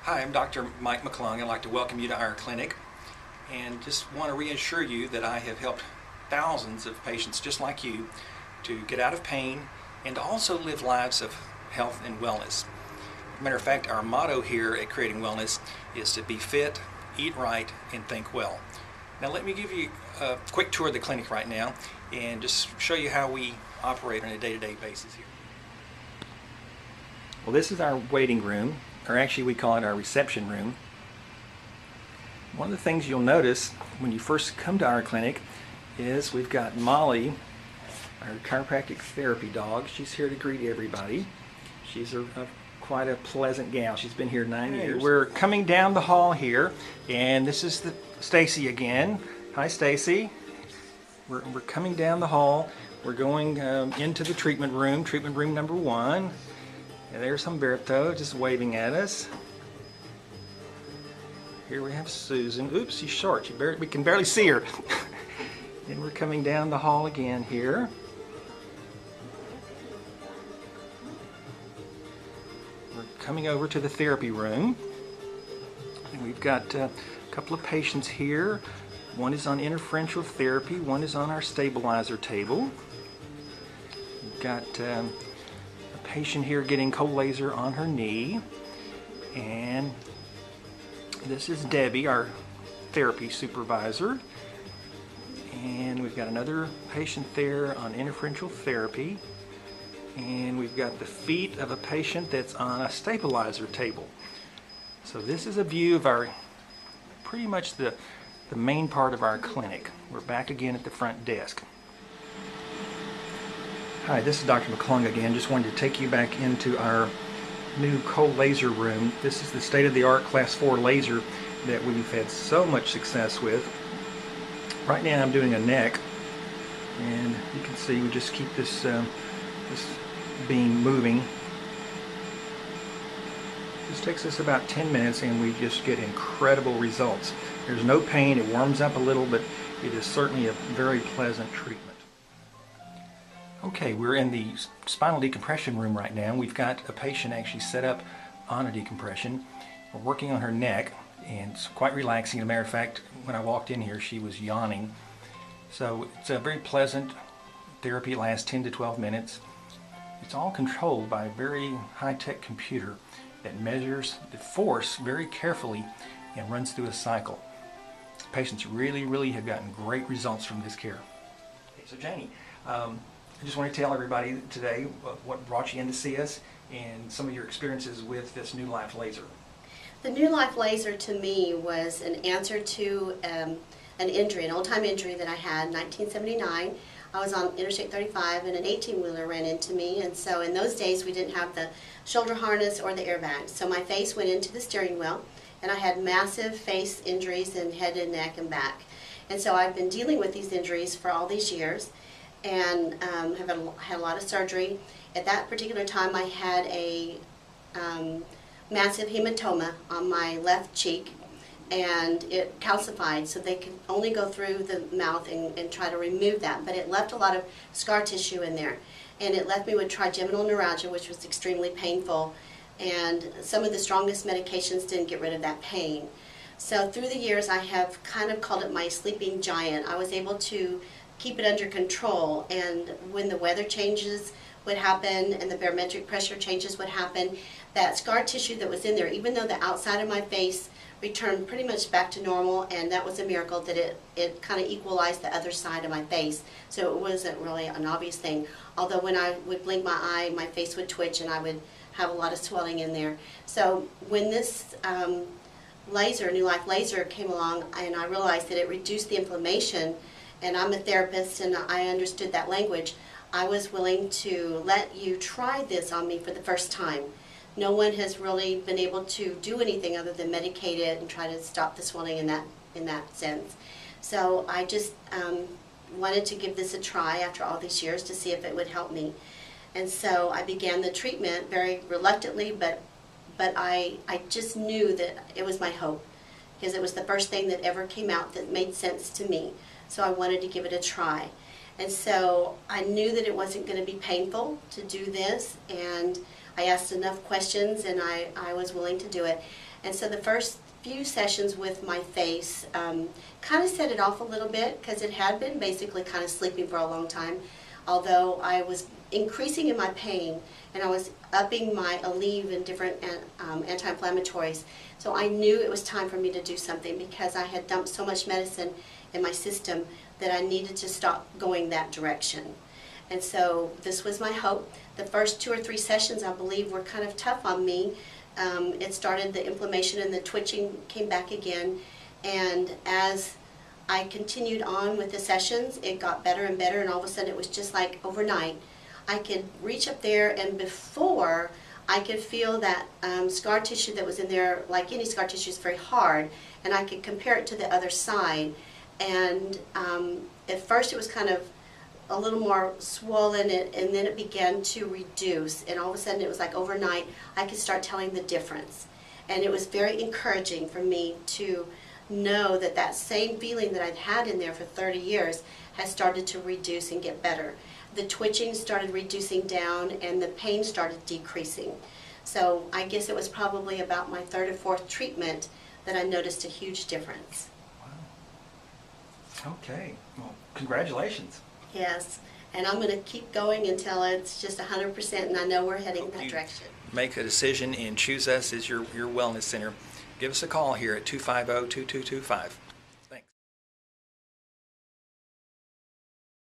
Hi, I'm Dr. Mike McClung. I'd like to welcome you to our clinic and just want to reassure you that I have helped thousands of patients just like you to get out of pain and to also live lives of health and wellness. As a matter of fact, our motto here at Creating Wellness is to be fit, eat right, and think well. Now let me give you a quick tour of the clinic right now and just show you how we operate on a day-to-day basis here. Well, this is our waiting room, or actually we call it our reception room. One of the things you'll notice when you first come to our clinic is we've got Molly, our chiropractic therapy dog. She's here to greet everybody. She's quite a pleasant gal. She's been here 9 years. We're coming down the hall here, and this is Stacy again. Hi, Stacy. We're coming down the hall. We're going into the treatment room number 1. And there's Humberto just waving at us. Here we have Susan. Oops, she's short. We can barely see her. And we're coming down the hall again here. We're coming over to the therapy room. And we've got a couple of patients here. One is on interferential therapy. One is on our stabilizer table. We've got patient here getting cold laser on her knee, and this is Debbie, our therapy supervisor, and we've got another patient there on interferential therapy, and we've got the feet of a patient that's on a stabilizer table. So this is a view of our pretty much the main part of our clinic. We're back again at the front desk. Hi, this is Dr. McClung again. Just wanted to take you back into our new cold laser room. This is the state-of-the-art Class 4 laser that we've had so much success with. Right now I'm doing a neck, and you can see we just keep this beam moving. This takes us about 10 minutes and we just get incredible results. There's no pain, it warms up a little, but it is certainly a very pleasant treatment. Okay, we're in the spinal decompression room right now. We've got a patient actually set up on a decompression. We're working on her neck, and it's quite relaxing. As a matter of fact, when I walked in here, she was yawning. So it's a very pleasant therapy. It lasts 10 to 12 minutes. It's all controlled by a very high-tech computer that measures the force very carefully and runs through a cycle. Patients really have gotten great results from this care. Okay, so Janie, I just want to tell everybody today what brought you in to see us and some of your experiences with this New Life laser. The New Life laser to me was an answer to an injury, an old-time injury that I had in 1979. I was on Interstate 35 and an 18-wheeler ran into me, and so in those days we didn't have the shoulder harness or the airbag. So my face went into the steering wheel, and I had massive face injuries in head and neck and back. And so I've been dealing with these injuries for all these years, and have had a lot of surgery. At that particular time I had a massive hematoma on my left cheek, and it calcified, so they could only go through the mouth and try to remove that, but it left a lot of scar tissue in there, and it left me with trigeminal neuralgia, which was extremely painful, and some of the strongest medications didn't get rid of that pain. So through the years I have kind of called it my sleeping giant. I was able to keep it under control, and when the weather changes would happen and the barometric pressure changes would happen, that scar tissue that was in there, even though the outside of my face returned pretty much back to normal, and that was a miracle that it kind of equalized the other side of my face, so it wasn't really an obvious thing. Although when I would blink my eye, my face would twitch and I would have a lot of swelling in there. So when this laser, New Life laser, came along, and I realized that it reduced the inflammation, and I'm a therapist and I understood that language, I was willing to let you try this on me for the first time. No one has really been able to do anything other than medicate it and try to stop the swelling in that sense. So I just wanted to give this a try after all these years to see if it would help me. And so I began the treatment very reluctantly, but I just knew that it was my hope, because it was the first thing that ever came out that made sense to me. So I wanted to give it a try. And so I knew that it wasn't going to be painful to do this, and I asked enough questions, and I was willing to do it. And so the first few sessions with my face kind of set it off a little bit because it had been basically kind of sleeping for a long time. Although I was increasing in my pain and I was upping my Aleve and different anti-inflammatories. So I knew it was time for me to do something because I had dumped so much medicine in my system that I needed to stop going that direction. And so this was my hope. The first 2 or 3 sessions, I believe, were kind of tough on me. It started, the inflammation and the twitching came back again. And as I continued on with the sessions, it got better and better, and all of a sudden it was just like overnight. I could reach up there, and before I could feel that scar tissue that was in there, like any scar tissue, is very hard, and I could compare it to the other side. And at first it was kind of a little more swollen, and then it began to reduce, and all of a sudden it was like overnight I could start telling the difference. And it was very encouraging for me to know that that same feeling that I'd had in there for 30 years has started to reduce and get better. The twitching started reducing down and the pain started decreasing. So I guess it was probably about my 3rd or 4th treatment that I noticed a huge difference. Wow. Okay. Well, congratulations. Yes, and I'm going to keep going until it's just 100%, and I know we're heading in that direction. Make a decision and choose us as your wellness center. Give us a call here at 250-2225.